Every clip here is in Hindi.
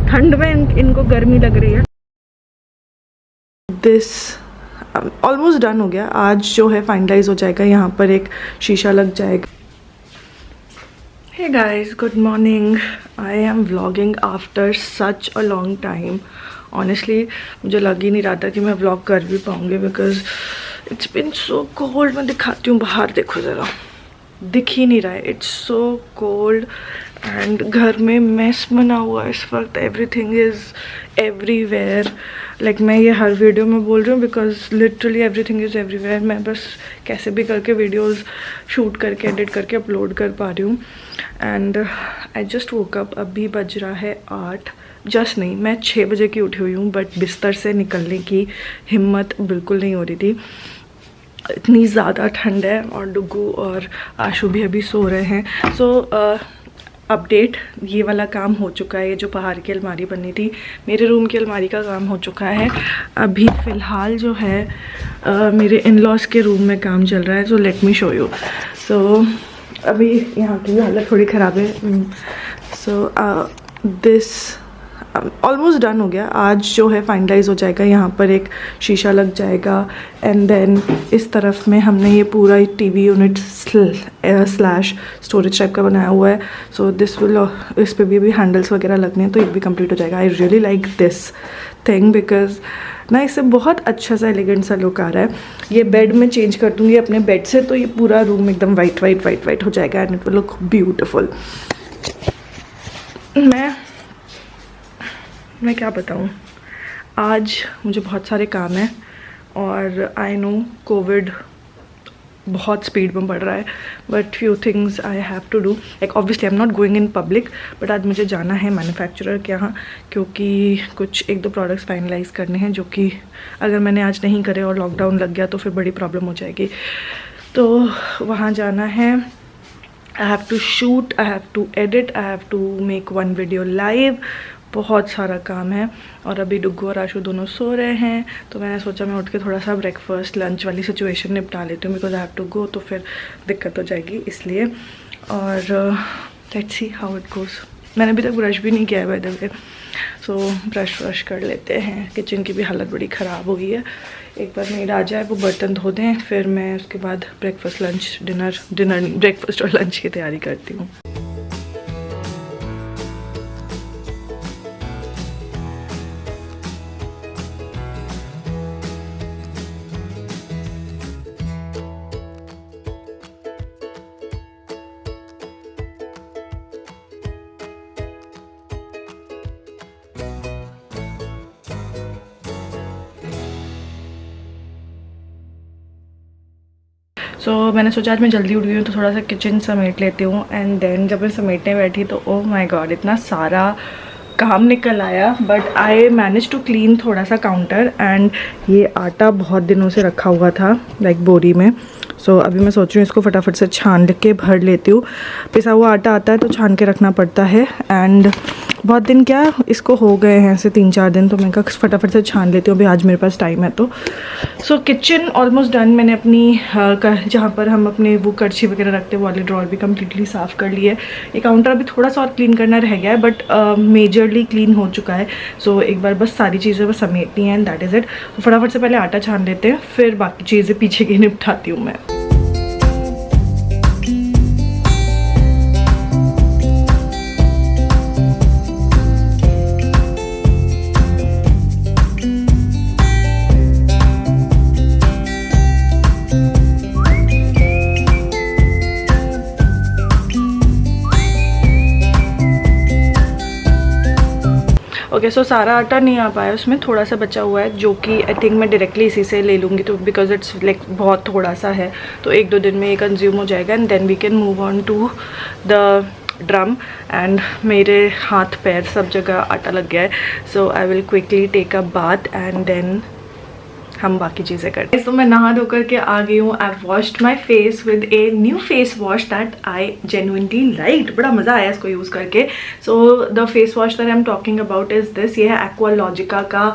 ठंड में इनको गर्मी लग रही है। दिस ऑलमोस्ट डन हो गया। आज जो है फाइनलाइज हो जाएगा, यहाँ पर एक शीशा लग जाएगा। Hey guys, good morning. I am vlogging after such a long time. Honestly मुझे लग ही नहीं रहा था कि मैं व्लॉग कर भी पाऊँगी, because it's been so cold. मैं दिखाती हूँ बाहर, देखो ज़रा, दिख ही नहीं रहा है। इट्स सो कोल्ड एंड घर में मेस बना हुआ है इस वक्त। Everything is everywhere. लाइक मैं ये हर वीडियो में बोल रही हूँ because literally everything is everywhere. मैं बस कैसे भी करके वीडियोस शूट करके एडिट करके अपलोड कर पा रही हूँ। And I just woke up. अभी बज रहा है 8। जस्ट नहीं, मैं 6 बजे की उठी हुई हूँ, बट बिस्तर से निकलने की हिम्मत बिल्कुल नहीं हो रही थी। इतनी ज़्यादा ठंड है और डुगू और आशु भी अभी सो रहे हैं। सो अपडेट, ये वाला काम हो चुका है। ये जो बाहर की अलमारी बननी थी, मेरे रूम की अलमारी का काम हो चुका है। अभी फ़िलहाल जो है मेरे इन लॉज के रूम में काम चल रहा है। So let me show you. So अभी यहाँ की हालत थोड़ी ख़राब है। सो दिस ऑलमोस्ट डन हो गया। आज जो है फाइनलाइज हो जाएगा, यहाँ पर एक शीशा लग जाएगा। एंड देन इस तरफ में हमने ये पूरा TV unit slash storage type का बनाया हुआ है। सो दिस विल, इस पे भी हैंडल्स वगैरह लगने हैं, तो एक भी कंप्लीट हो जाएगा। I really like this thing because ना इससे बहुत अच्छा सा एलिगेंट सा लुक आ रहा है। ये बेड में चेंज कर दूँगी अपने बेड से, तो ये पूरा रूम एकदम वाइट वाइट वाइट वाइट हो जाएगा and it will look beautiful. मैं क्या बताऊँ, आज मुझे बहुत सारे काम हैं और आई नो कोविड बहुत स्पीड में बढ़ रहा है, but few things I have to do. Like obviously I am not going in public, but आज मुझे जाना है मैन्युफैक्चरर के यहाँ, क्योंकि कुछ 1-2 प्रोडक्ट्स फाइनलाइज करने हैं, जो कि अगर मैंने आज नहीं करे और लॉकडाउन लग गया तो फिर बड़ी प्रॉब्लम हो जाएगी। तो वहाँ जाना है। I have to shoot, I have to edit, I have to make 1 video live. बहुत सारा काम है। और अभी डुग्गू और आशु दोनों सो रहे हैं, तो मैंने सोचा मैं उठ के थोड़ा सा ब्रेकफास्ट लंच वाली सिचुएशन निपटा लेती हूँ, because I have to go, तो फिर दिक्कत हो जाएगी इसलिए। और let's see how it goes. मैंने अभी तक ब्रश भी नहीं किया है by the way, so brush व्रश कर लेते हैं। किचन की भी हालत बड़ी ख़राब हो गई है। एक बार मेड आ जाए, वो बर्तन धो दें, फिर मैं उसके बाद ब्रेकफास्ट लंच डिनर नहीं, ब्रेकफास्ट और लंच की तैयारी करती हूँ। सो मैंने सोचा आज मैं जल्दी उठ गई हूँ तो थोड़ा सा किचन समेट लेती हूँ। एंड देन जब मैं समेटने बैठी तो ओह माय गॉड, इतना सारा काम निकल आया। But I manage to clean थोड़ा सा काउंटर। एंड ये आटा बहुत दिनों से रखा हुआ था लाइक बोरी में। सो अभी मैं सोच रही हूँ इसको फटाफट से छान के भर लेती हूँ। पिसा हुआ आटा आता है तो छान के रखना पड़ता है। एंड बहुत दिन क्या, इसको हो गए हैं ऐसे 3-4 दिन, तो मैं कहा फटाफट से छान लेती हूँ, अभी आज मेरे पास टाइम है तो। सो किचन ऑलमोस्ट डन। मैंने अपनी जहाँ पर हम अपने वो करछी वगैरह रखते हैं वो वाले ड्रॉर भी कम्प्लीटली साफ़ कर लिए। ये काउंटर अभी थोड़ा सा और क्लीन करना रह गया है, बट मेजरली क्लीन हो चुका है। सो एक बार बस सारी चीज़ें बस समेटनी है एंड दैट इज़ इट। तो फटाफट से पहले आटा छान लेते हैं, फिर बाकी चीज़ें पीछे की निपटाती हूँ मैं। ओके, सो सारा आटा नहीं आ पाया, उसमें थोड़ा सा बचा हुआ है, जो कि आई थिंक मैं डायरेक्टली इसी से ले लूँगी, तो बिकॉज इट्स लाइक बहुत थोड़ा सा है, तो 1-2 दिन में ये कंज्यूम हो जाएगा। And then we can move on to the drum. And मेरे हाथ पैर सब जगह आटा लग गया है। So I will quickly take a bath and then हम बाकी चीज़ें करते हैं। तो मैं नहा धो करके आ गई हूँ। I washed my face with a new face wash that I genuinely liked. बड़ा मज़ा आया इसको यूज़ करके। So the face wash that I am talking about is this. ये है एक्वालॉजिका का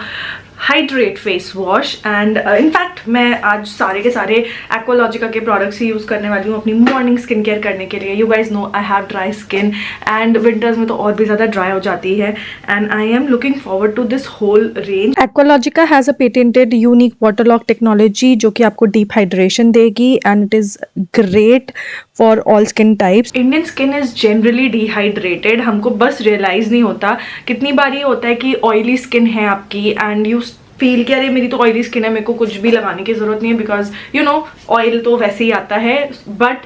hydrate face wash and in fact मैं आज सारे के सारे एक्वालॉजिका के प्रोडक्ट्स ही यूज़ करने वाली हूँ अपनी मॉर्निंग स्किन केयर करने के लिए। You guys know I have dry skin and winters में तो और भी ज़्यादा ड्राई हो जाती है and I am looking forward to this whole range. Aqualogica has a patented unique water lock technology जो कि आपको डीप हाइड्रेशन देगी and it is great for all skin types. Indian skin is generally dehydrated, हमको बस रियलाइज नहीं होता। कितनी बार ये होता है कि ऑयली स्किन है आपकी एंड यू फील कि अरे मेरी तो ऑयली स्किन है, मेरे को कुछ भी लगाने की जरूरत नहीं है बिकॉज यू नो ऑयल तो वैसे ही आता है। बट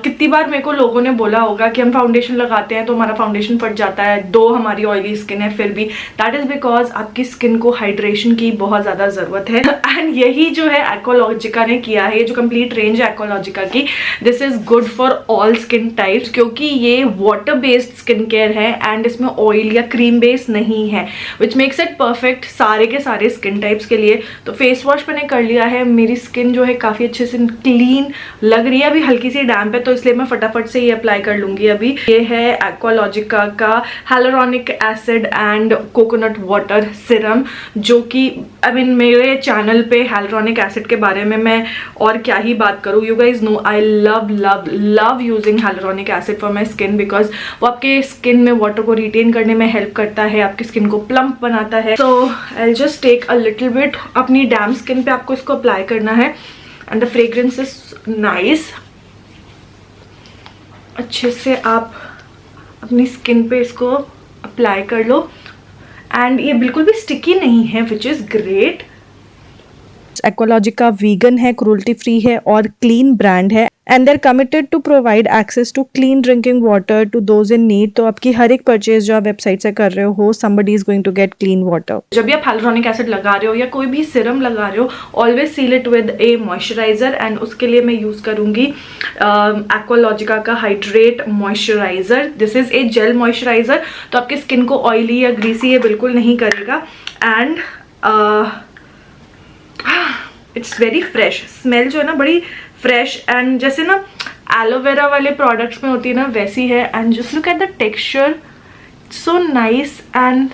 कितनी बार मेरे को लोगों ने बोला होगा कि हम फाउंडेशन लगाते हैं तो हमारा फाउंडेशन फट जाता है, दो हमारी ऑयली स्किन है फिर भी। दैट इज बिकॉज आपकी स्किन को हाइड्रेशन की बहुत ज़्यादा ज़रूरत है एंड यही जो है एक्वालॉजिका ने किया है। ये जो कंप्लीट रेंज है एक्वालॉजिका की, this is good for all skin types क्योंकि ये वाटर बेस्ड स्किन केयर है एंड इसमें ऑयल या क्रीम बेस्ड नहीं है, विच मेक्स इट परफेक्ट सारे के सारे स्किन टाइप्स के लिए। तो फेस वॉश मैंने कर लिया है, मेरी स्किन जो है काफ़ी अच्छे से क्लीन लग रही है। अभी हल्की सी डैम्प है तो इसलिए मैं फटाफट से ये अप्लाई कर लूंगी। अभी ये है एक्वालॉजिका का hyaluronic acid and coconut water serum जो कि आई मीन मेरे चैनल पे हाइलुरोनिक एसिड के बारे में मैं और क्या ही बात करूँ। You guys know I love love love using hyaluronic acid for my skin because वो आपके स्किन में वाटर को रिटेन करने में हेल्प करता है, आपकी स्किन को प्लम्प बनाता है। So I just take a little bit, अपनी डैम स्किन पे आपको इसको अप्लाई करना है and the fragrance is nice. अच्छे से आप अपनी स्किन पे इसको अप्लाई कर लो एंड ये बिल्कुल भी स्टिकी नहीं है, which is great. Aqualogica vegan है, क्रूल्टी फ्री है और क्लीन ब्रांड है and they are committed to provide access to clean drinking water to those in need. तो आपकी हर एक परचेज जो आप वेबसाइट से कर रहे हो, somebody is going to get clean water। जब भी आप हाइलुरोनिक एसिड लगा रहे हो या कोई भी सिरम लगा रहे हो, always seal it with a moisturiser and उसके लिए मैं यूज करूंगी एक्वालॉजिका का hydrate moisturiser. This is a gel moisturiser, तो आपकी स्किन को ऑयली या ग्रीसी ये बिल्कुल नहीं करेगा and it's very fresh. Smell जो है ना बड़ी फ्रेश एंड जैसे ना एलोवेरा वाले प्रोडक्ट्स में होती है ना वैसी है and just look at the texture, so nice and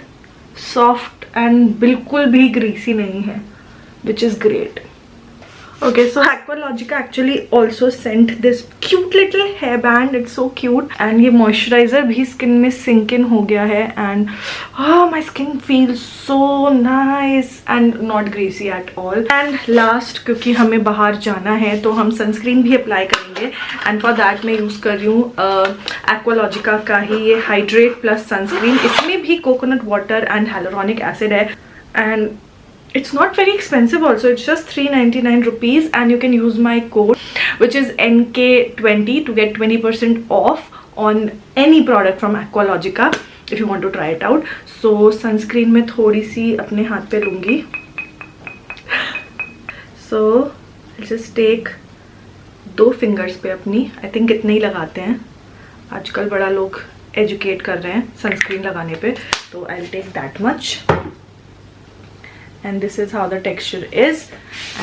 soft and बिल्कुल भी ग्रीसी नहीं है, which is great. Okay, so Aqualogica actually also sent this cute little hairband. It's so cute. And ये moisturizer भी skin में sink in हो गया है and my skin feels so nice and not greasy at all. And last, क्योंकि हमें बाहर जाना है तो हम sunscreen भी apply करेंगे and for that मैं use कर रही हूँ Aqualogica का ही ये Hydrate Plus Sunscreen। इसमें भी coconut water and hyaluronic acid है and it's not very expensive also, it's just 399 rupees and you can use my code which is NK20 to get 20% off on any product from Aqualogica if you want to try it out. So sunscreen में थोड़ी सी अपने हाथ पे लूँगी। So I'll just take 2 fingers पे अपनी, I think इतने ही लगाते हैं, आजकल बड़ा लोग एजुकेट कर रहे हैं सनस्क्रीन लगाने पे, तो I'll take that much and this is how the texture is।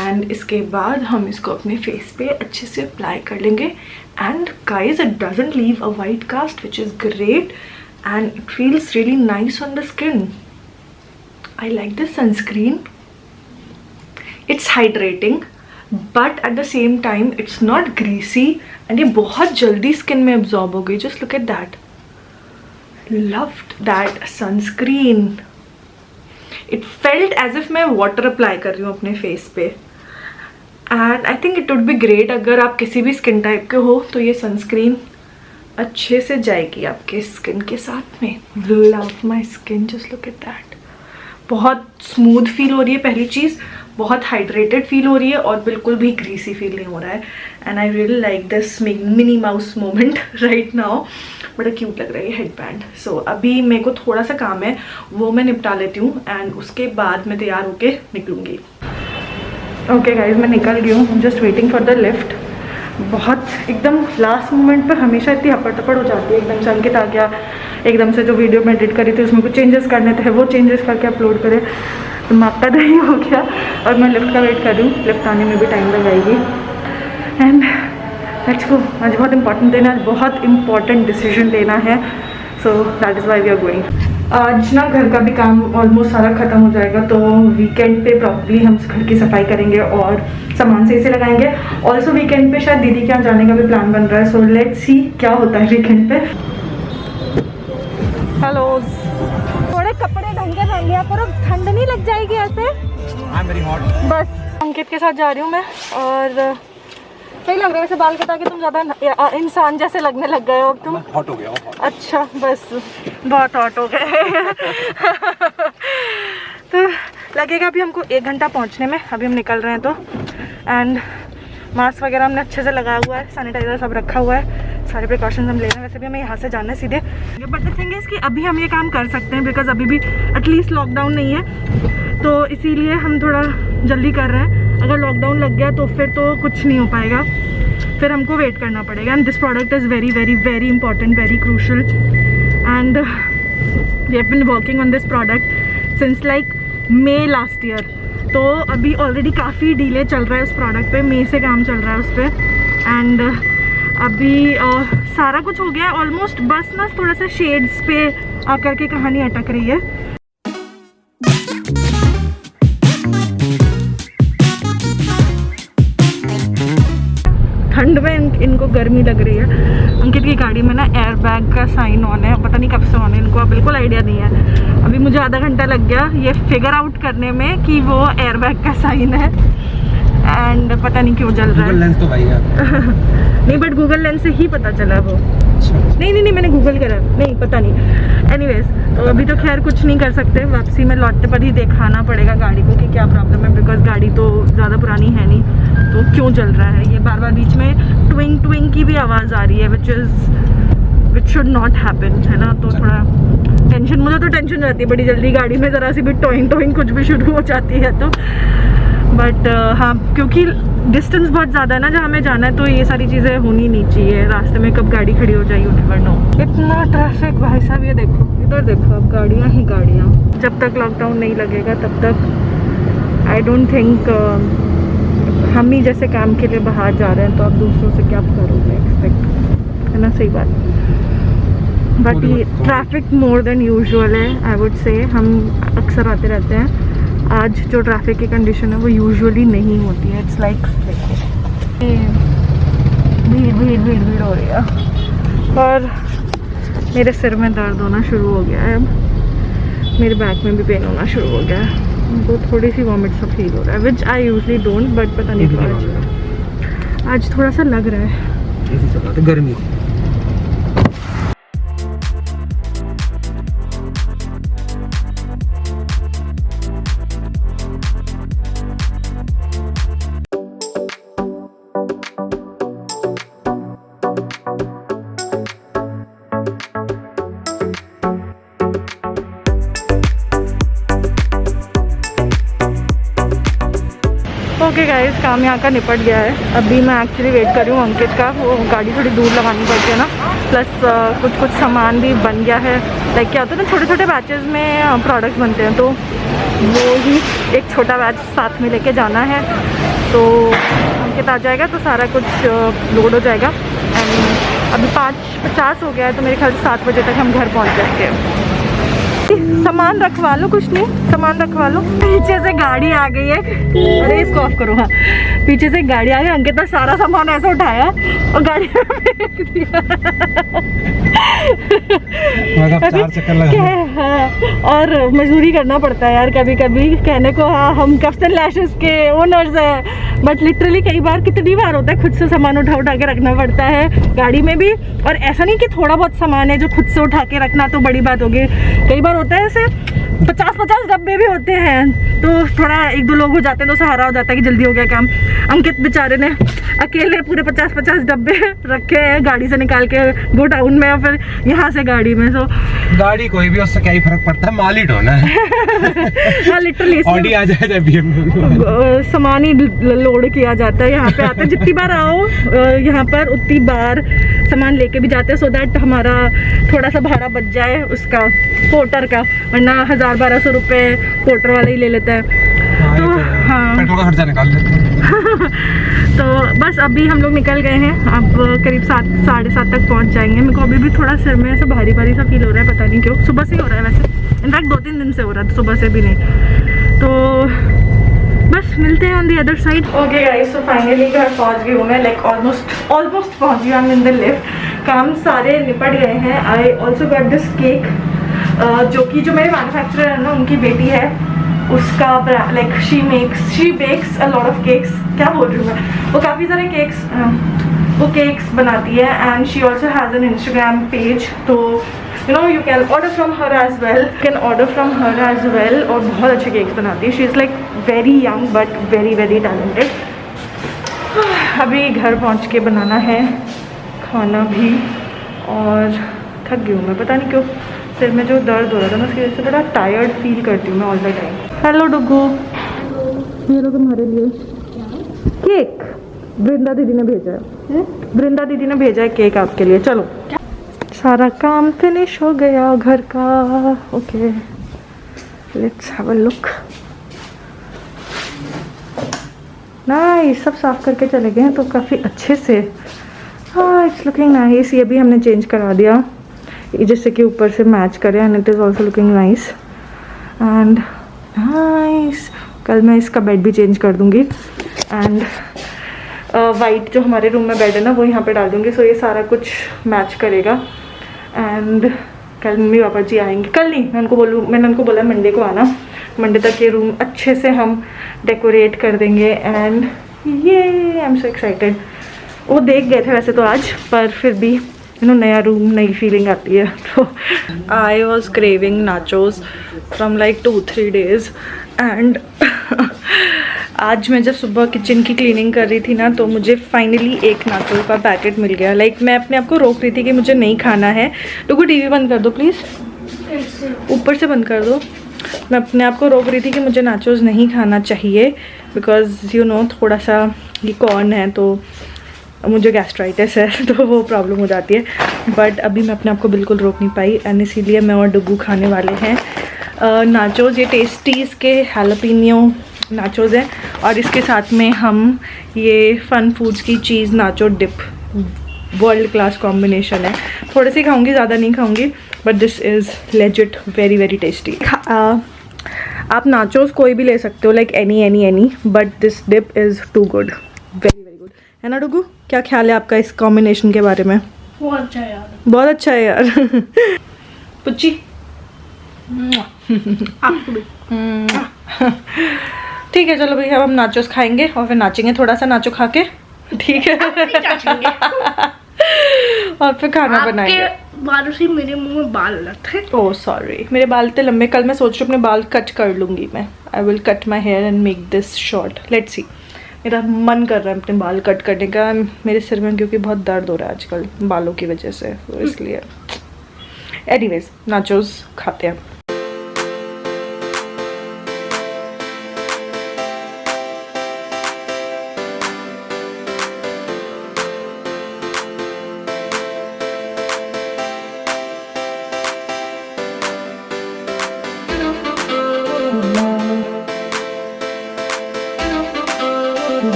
and इसके बाद हम इसको अपने फेस पे अच्छे से अप्लाई कर लेंगे and guys it doesn't leave a white cast which is great and it feels really nice on the skin। I like this sunscreen, it's hydrating but at the same time it's not greasy and ये बहुत जल्दी स्किन में absorb हो गई। just look at that, loved that sunscreen। It felt as if मैं वाटर अप्लाई कर रही हूँ अपने फेस पे and I think it would be great अगर आप किसी भी स्किन टाइप के हो तो ये सनस्क्रीन अच्छे से जाएगी आपके स्किन के साथ में। Love my skin, just look at that. बहुत स्मूथ फील हो रही है पहली चीज़, बहुत हाइड्रेटेड फील हो रही है और बिल्कुल भी ग्रीसी फील नहीं हो रहा है and I really like this Minnie Mouse moment right now. बड़ा क्यूट लग रहा है ये हेडबैंड। सो अभी मेरे को थोड़ा सा काम है वो मैं निपटा लेती हूँ एंड उसके बाद मैं तैयार होके निकलूँगी। ओके गाइज, मैं निकल गई हूँ, just waiting for the lift. बहुत एकदम लास्ट मोमेंट पर हमेशा इतनी हपड़ हो जाती है, एकदम से अंकित आ गया, एकदम से जो वीडियो मैं एडिट करी थी उसमें कुछ चेंजेस करने थे, वो चेंजेस करके अपलोड करे, दिमाग का दही हो गया और मैं लिफ्ट का वेट कर रही हूँ। लिफ्ट आने में भी टाइम लगाएगी एंड लेट्स गो। आज बहुत इंपॉर्टेंट दिन है, बहुत इंपॉर्टेंट डिसीजन लेना है, so that is why we are going. आज ना घर का भी काम ऑलमोस्ट सारा ख़त्म हो जाएगा, तो वीकेंड पे प्रॉपर्ली हम घर की सफाई करेंगे और सामान सही से लगाएंगे। ऑल्सो वीकेंड पे शायद दीदी के यहाँ जाने का भी प्लान बन रहा है, सो लेट्स सी क्या होता है वीकेंड पे। हेलो, थोड़े कपड़े ढंग के पहन लिया करो, ठंड नहीं लग जाएगी ऐसे। बस अंकित के साथ जा रही हूँ मैं, और सही लग रहा है वैसे बाल कटा के, तुम ज़्यादा इंसान जैसे लगने लग गए हो अब तुम। हॉट हो गया हो। अच्छा, बस बहुत हॉट हो गए। तो लगेगा अभी हमको 1 घंटा पहुंचने में, अभी हम निकल रहे हैं तो। एंड मास्क वगैरह हमने अच्छे से लगाया हुआ है, सैनिटाइजर सब रखा हुआ है, सारे प्रिकॉशंस हम ले रहे हैं। वैसे भी हमें यहाँ से जाना है सीधे, बट द थिंग इज़ कि अभी हम ये काम कर सकते हैं बिकॉज अभी भी एटलीस्ट लॉकडाउन नहीं है, तो इसीलिए हम थोड़ा जल्दी कर रहे हैं। अगर लॉकडाउन लग गया तो फिर तो कुछ नहीं हो पाएगा, फिर हमको वेट करना पड़ेगा। And this product is very very very important, very crucial, and we have been working on this product since like May last year. तो अभी ऑलरेडी काफ़ी डिले चल रहा है उस प्रोडक्ट पे, मई से काम चल रहा है उस पर। एंड अभी सारा कुछ हो गया है ऑलमोस्ट, बस ना थोड़ा सा शेड्स पे आकर के कहानी अटक रही है। ठंड में इनको गर्मी लग रही है। अंकित की गाड़ी में ना एयर बैग का साइन ऑन है, पता नहीं कब से ऑन है, इनको बिल्कुल आइडिया नहीं है। अभी मुझे आधा घंटा लग गया ये फिगर आउट करने में कि वो एयर बैग का साइन है, एंड पता नहीं क्यों जल रहा है। लेंस तो भाई है। नहीं, बट गूगल लेंस से ही पता चला वो। नहीं, मैंने गूगल करा, नहीं पता नहीं। एनीवेज, तो अभी तो खैर कुछ नहीं कर सकते, वापसी में लौटते पर ही दिखाना पड़ेगा गाड़ी को कि क्या प्रॉब्लम है, बिकॉज गाड़ी तो ज़्यादा पुरानी है नहीं, तो क्यों चल रहा है ये। बार बार बीच में ट्विंग ट्विंग की भी आवाज़ आ रही है, विच शुड नॉट हैपन, है ना। तो थोड़ा टेंशन, मुझे तो टेंशन रहती है बड़ी जल्दी गाड़ी में, ज़रा सी भी टोइंग कुछ भी शुरू हो जाती है तो। बट हाँ, क्योंकि डिस्टेंस बहुत ज़्यादा है ना जहाँ हमें जाना है, तो ये सारी चीज़ें होनी नहीं चाहिए। रास्ते में कब गाड़ी खड़ी हो जाए, यू नेवर नो। इतना ट्रैफिक भाई साहब, ये देखो, इधर देखो, अब गाड़ियाँ ही गाड़ियाँ। जब तक लॉकडाउन नहीं लगेगा तब तक आई डोंट थिंक हम ही जैसे काम के लिए बाहर जा रहे हैं, तो आप दूसरों से क्या करोगे एक्सपेक्ट, है ना, सही बात। बट ये ट्रैफिक मोर देन यूजुअल है, आई वुड से। हम अक्सर आते रहते हैं, आज जो ट्रैफिक की कंडीशन है वो यूजुअली नहीं होती है। इट्स लाइक भीड़ हो रही है, और मेरे सिर में दर्द होना शुरू हो गया है, मेरे बैक में भी पेन होना शुरू हो गया है, तो थोड़ी सी वॉमिट सा फील हो रहा है, विच आई यूजली डोंट, बट पता नहीं क्यों आज थोड़ा सा लग रहा है। गर्मी ओके गाइस, काम यहाँ का निपट गया है। अभी मैं एक्चुअली वेट कर रही हूँ अंकित का, वो गाड़ी थोड़ी दूर लगानी पड़ती है ना, प्लस कुछ सामान भी बन गया है। लाइक क्या होता है ना, छोटे छोटे बैचेस में प्रोडक्ट्स बनते हैं, तो वो ही एक छोटा बैच साथ में लेके जाना है, तो अंकित आ जाएगा तो सारा कुछ लोड हो जाएगा। एंड अभी 5:50 हो गया है, तो मेरे ख्याल से 7 बजे तक हम घर पहुँच जाएंगे। सामान रखवा लो, कुछ नहीं, सामान रखवा लो। पीछे से गाड़ी आ गई है, अरे इसको ऑफ करो। हाँ, पीछे से गाड़ी आ गई, अंकित ने सारा सामान ऐसे उठाया और गाड़ी में फेंक दिया। 4 चक्कर लगा। हाँ, और मजदूरी करना पड़ता है यार कभी कभी, कहने को हाँ हम कफ्सन लैशेस के ओनर्स हैं, बट लिटरली कई बार, कितनी बार होता है खुद से सामान उठा के रखना पड़ता है गाड़ी में भी। और ऐसा नहीं कि थोड़ा बहुत सामान है जो खुद से उठा के रखना तो बड़ी बात होगी, कई बार होता है ऐसे 50-50 डब्बे भी होते हैं, तो थोड़ा 1-2 लोग हो जाते हैं तो सहारा हो जाता है कि जल्दी हो गया काम। अंकित बेचारे ने अकेले पूरे 50-50 डब्बे रखे हैं गाड़ी से निकाल के, गो टाउन में और फिर यहाँ से गाड़ी में। सो गाड़ी कोई भी, उससे क्या ही फर्क पड़ता है, माल ही ढोना है। हाँ लिटरली ऑडी आ जाए BMW सामान ही लोड किया जाता है। यहाँ पे आते हैं, जितनी बार आओ यहाँ पर उतनी बार सामान लेके भी जाते हैं, सो दैट हमारा थोड़ा सा भाड़ा बच जाए उसका, पोर्टर का, वरना 1000-1200 रुपये पोर्टर वाला ही ले लेता है। तो हाँ, पेट्रोल का खर्चा निकाल लेते हैं। तो बस अभी हम लोग निकल गए हैं, अब करीब 7 साढ़े 7 तक पहुंच जाएंगे। मेरे को अभी भी थोड़ा सिर में ऐसा भारी भारी सा फील हो रहा है, पता नहीं क्यों। सुबह से ही हो रहा है वैसे, इनफैक्ट 2-3 दिन से हो रहा था, सुबह से भी नहीं। तो बस मिलते हैं on the other side. Okay guys, so finally घर पहुंच गई हूँ मैं, लाइक ऑलमोस्ट पहुंच गई हूँ इन द लिफ्ट। काम सारे निपट गए हैं। I also got this cake, जो मेरे मैन्युफैक्चरर है ना, उनकी बेटी है, उसका like she bakes a lot of cakes. क्या बोल रही हूँ मैं, वो काफ़ी सारे केक्स बनाती है। And she also has an Instagram page, तो you know you can order from her as well. और बहुत अच्छे केक्स बनाती है। She is like very young but very very talented. अभी घर पहुँच के बनाना है खाना भी, और थक गई हूँ मैं, पता नहीं क्यों सिर में जो दर्द हो रहा था ना, उसकी वजह से बड़ा टायर्ड फील करती हूँ मैं ऑल द टाइम। हेलो डुगू, ये लो तुम्हारे लिए केक, वृंदा दीदी ने भेजा है। वृंदा दीदी ने भेजा है केक आपके लिए। चलो, सारा काम फिनिश हो गया घर का। Okay, let's have a look. Nice, सब साफ करके चले गए हैं तो काफ़ी अच्छे से। हाँ, इट्स लुकिंग नाइस। ये भी हमने चेंज करा दिया जिससे कि ऊपर से मैच करे, and it is also looking nice and nice. कल मैं इसका बेड भी चेंज कर दूँगी, एंड वाइट जो हमारे रूम में बेड है ना, वो यहाँ पे डाल दूँगी, सो ये सारा कुछ मैच करेगा। एंड कल मम्मी पापा जी आएंगे, कल नहीं, मैंने उनको बोला मंडे को आना। मंडे तक ये रूम अच्छे से हम डेकोरेट कर देंगे, एंड ये आई एम सो एक्साइटेड। वो देख गए थे वैसे तो आज, पर फिर भी यू नो नया रूम, नई फीलिंग आती है। तो I was craving nachos from like 2-3 days, and आज मैं जब सुबह किचन की क्लीनिंग कर रही थी ना, तो मुझे फाइनली एक नाचो का पैकेट मिल गया। लाइक मैं अपने आप को रोक रही थी कि मुझे नहीं खाना है। तो को टीवी बंद कर दो प्लीज़, ऊपर से बंद कर दो। मैं अपने आप को रोक रही थी कि मुझे नाचोस नहीं खाना चाहिए, बिकॉज यू नो थोड़ा सा ये कॉर्न है तो मुझे गैस्ट्राइटिस है, तो वो प्रॉब्लम हो जाती है। बट अभी मैं अपने आप को बिल्कुल रोक नहीं पाई, एंड इसीलिए मैं और डुगू खाने वाले हैं नाचोस। ये टेस्टीज़ के हैलोपिनियो नाचोस हैं, और इसके साथ में हम ये फन फूड्स की चीज़ nacho dip, world class combination है। थोड़े से खाऊंगी, ज़्यादा नहीं खाऊंगी, but this is legit very very tasty. आप नाचोस कोई भी ले सकते हो, like any, but this dip is too good, very very good, है ना डुगू? क्या ख्याल है आपका इस कॉम्बिनेशन के बारे में? बहुत अच्छा है यार, बहुत अच्छा है यार। पुच्ची आपको भी। ठीक है, चलो भैया, अब हम नाचोस खाएंगे और फिर नाचेंगे थोड़ा सा नाचो खा के, ठीक है? और फिर खाना बनाएंगे। बालों से मेरे मुंह में बाल अलग थे। ओह सॉरी, मेरे बाल इतने लंबे, कल मैं सोच रही हूँ अपने बाल कट कर लूँगी मैं। I will cut my hair and make this short, let's see. मेरा मन कर रहा है अपने बाल कट करने का, मेरे सिर में क्योंकि बहुत दर्द हो रहा है आजकल बालों की वजह से, तो इसलिए। एनीवेज, नाचोस खाते हैं।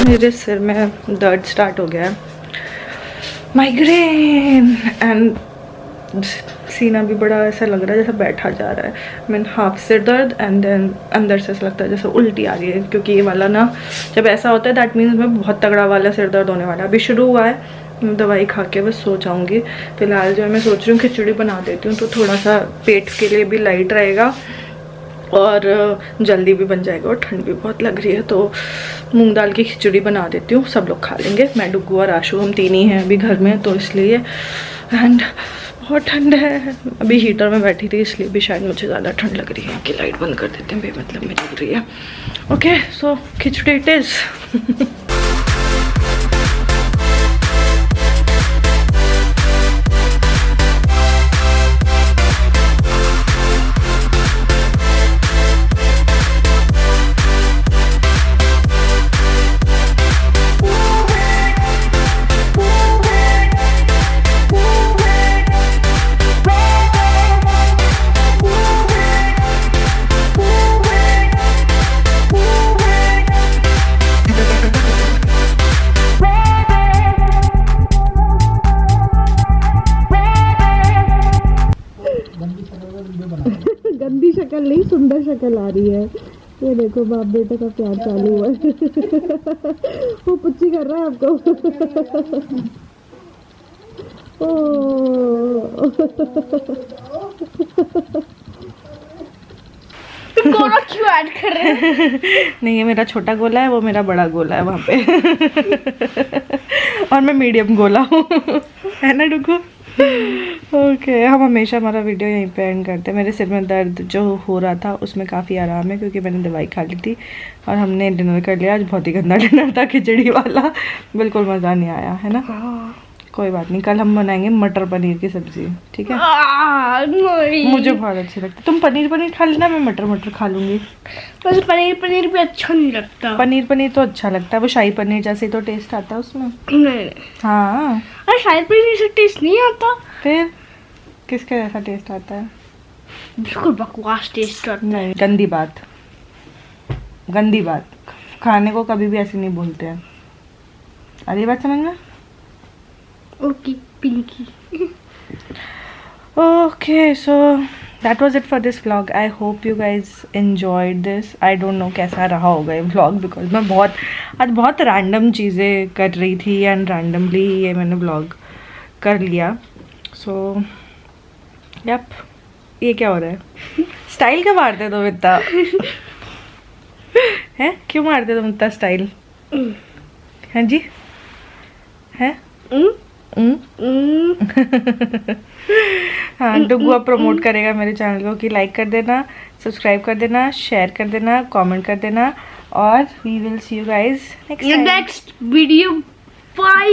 मेरे सिर में दर्द स्टार्ट हो गया है, माइग्रेन, एंड सीना भी बड़ा ऐसा लग रहा है जैसे बैठा जा रहा है। मीन हाफ सिर दर्द, एंड देन अंदर से ऐसा लगता है जैसे उल्टी आ रही है, क्योंकि ये वाला ना जब ऐसा होता है दैट मीन्स में बहुत तगड़ा वाला सिर दर्द होने वाला है। अभी शुरू हुआ है, दवाई खा के बस सो जाऊँगी। फिलहाल जो है मैं सोच रही हूँ खिचड़ी बना देती हूँ, तो थोड़ा सा पेट के लिए भी लाइट रहेगा और जल्दी भी बन जाएगा, और ठंड भी बहुत लग रही है, तो मूंग दाल की खिचड़ी बना देती हूँ, सब लोग खा लेंगे। मैं, डुगू और आशु, हम 3 ही हैं अभी घर में, तो इसलिए। एंड बहुत ठंड है, अभी हीटर में बैठी थी इसलिए भी शायद मुझे ज़्यादा ठंड लग रही है कि लाइट बंद कर देते हैं, बेमतलब में लग रही है। Okay, so khichdi it is. बुरी शक्ल नहीं, सुंदर शक्ल आ रही है। ये देखो बाप बेटे का प्यार चालू हुआ है। वो पुच्ची कर रहा है आपको। गोला क्यों ऐड कर रहे हैं? नहीं, ये मेरा छोटा गोला है, वो मेरा बड़ा गोला है वहाँ पे। और मैं मीडियम गोला हूँ। है ना डुगू? ओके, हम हमेशा हमारा वीडियो यहीं पे एंड करते हैं। मेरे सिर में दर्द जो हो रहा था उसमें काफ़ी आराम है क्योंकि मैंने दवाई खा ली थी और हमने डिनर कर लिया। आज बहुत ही गंदा डिनर था, खिचड़ी वाला, बिल्कुल मज़ा नहीं आया, है ना? कोई बात नहीं, कल हम बनाएंगे मटर पनीर की सब्जी, ठीक है? नहीं, मुझे बहुत अच्छी लगती है। तुम पनीर खा लेना, मैं मटर खा लूँगी। मुझे पनीर भी अच्छा नहीं लगता। पनीर तो अच्छा लगता है, वो शाही पनीर जैसे ही तो टेस्ट आता है उसमें। नहीं, हाँ, अरे शाही पनीर से टेस्ट नहीं आता। फिर किसके जैसा टेस्ट आता है? बिल्कुल बकवास टेस्ट आता है। नहीं, गंदी बात। खाने को कभी भी ऐसे नहीं बोलते हैं। अरे ये बात समझ में? Okay Pinky. Okay, so that was it for this vlog. I hope you guys enjoyed this. I don't know कैसा रहा होगा ये vlog because मैं आज बहुत रैंडम चीज़ें कर रही थी and randomly ये मैंने vlog कर लिया. So, yep, ये क्या हो रहा है? स्टाइल क्यों मारते तुम इतना? हैं? क्यों मारते तुम इतना स्टाइल? हैं जी? हैं? हाँ, डुगुआ प्रमोट करेगा मेरे चैनल को कि लाइक कर देना, सब्सक्राइब कर देना, शेयर कर देना, कमेंट कर देना और we will see you guys next next video. Bye.